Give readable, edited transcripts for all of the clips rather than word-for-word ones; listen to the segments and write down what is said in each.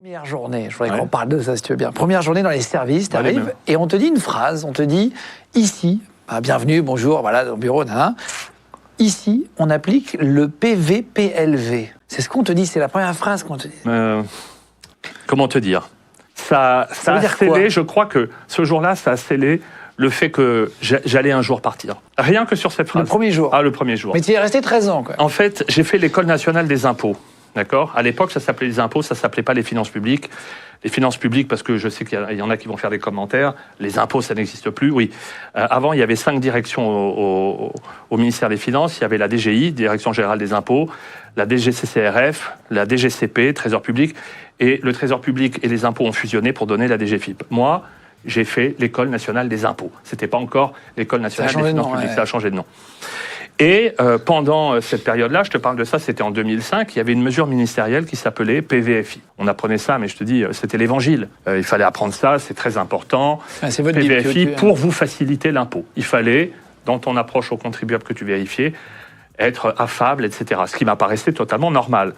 Première journée, je voudrais qu'on parle de ça si tu veux bien. Première journée dans les services, tu arrives et on te dit une phrase, on te dit ici, bienvenue, bonjour, voilà, dans le bureau, ici, on applique le PVPLV. C'est ce qu'on te dit, c'est la première phrase qu'on te dit. Comment te dire ? Ça a scellé, je crois que ce jour-là, ça a scellé le fait que j'allais un jour partir. Rien que sur cette phrase. Le premier jour. Ah, le premier jour. Mais tu y es resté 13 ans, quoi. En fait, j'ai fait l'École nationale des impôts. D'accord ? À l'époque, ça s'appelait les impôts, ça ne s'appelait pas les finances publiques. Les finances publiques, parce que je sais qu'il y en a qui vont faire des commentaires. Les impôts, ça n'existe plus, oui. Avant, il y avait 5 directions au ministère des Finances. Il y avait la DGI, Direction Générale des Impôts, la DGCCRF, la DGCP, Trésor public. Et le Trésor public et les impôts ont fusionné pour donner la DGFiP. Moi, j'ai fait l'École nationale des impôts. Ce n'était pas encore l'École nationale des finances publiques, ça a changé de nom. Et pendant cette période-là, je te parle de ça, c'était en 2005, il y avait une mesure ministérielle qui s'appelait PVFI. On apprenait ça, mais je te dis, c'était l'évangile. Il fallait apprendre ça, c'est très important. C'est votre PVFI pour vous faciliter l'impôt. Il fallait, dans ton approche au contribuable que tu vérifiais, être affable, etc. Ce qui m'apparaissait totalement normal.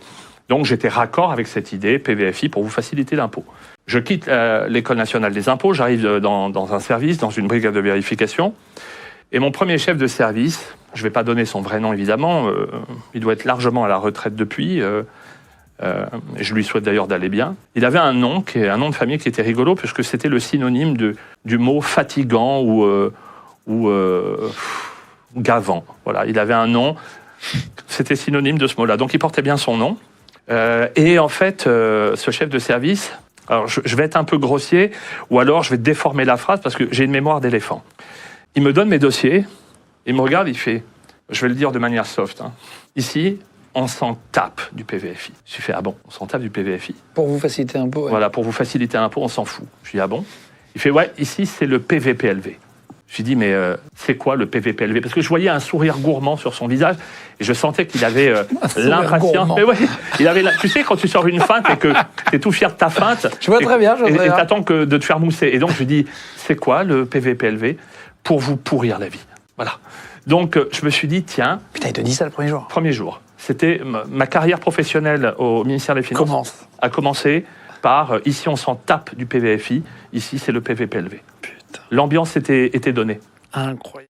Donc j'étais raccord avec cette idée, PVFI pour vous faciliter l'impôt. Je quitte l'École nationale des impôts, j'arrive dans un service, dans une brigade de vérification. Et mon premier chef de service, je ne vais pas donner son vrai nom évidemment, il doit être largement à la retraite depuis, je lui souhaite d'ailleurs d'aller bien. Il avait un nom de famille qui était rigolo, puisque c'était le synonyme du mot fatigant ou gavant. Voilà, il avait un nom, c'était synonyme de ce mot-là. Donc il portait bien son nom. Et en fait, ce chef de service, alors je vais être un peu grossier, ou alors je vais déformer la phrase, parce que j'ai une mémoire d'éléphant. Il me donne mes dossiers, il me regarde, il fait, je vais le dire de manière soft, ici, on s'en tape du PVFI. Je lui fais, ah bon, on s'en tape du PVFI. Pour vous faciliter l'impôt. Ouais. Voilà, pour vous faciliter l'impôt, on s'en fout. Je lui dis, ah bon ? Il fait, ouais, ici, c'est le PVPLV. Je lui dis, mais c'est quoi le PVPLV ? Parce que je voyais un sourire gourmand sur son visage et je sentais qu'il avait l'impatience. Mais ouais, il avait tu sais, quand tu sors une feinte et que tu es tout fier de ta feinte. Je vois très bien, je vois très bien. Et tu attends que de te faire mousser. Et donc, je lui dis, c'est quoi le PVPLV ? Pour vous pourrir la vie. Voilà. Donc, je me suis dit, tiens... Putain, il te dit ça le premier jour. Premier jour. C'était ma carrière professionnelle au ministère des Finances. A commencé par, ici, on s'en tape du PVFI. Ici, c'est le PVPLV. Putain. L'ambiance était donnée. Incroyable.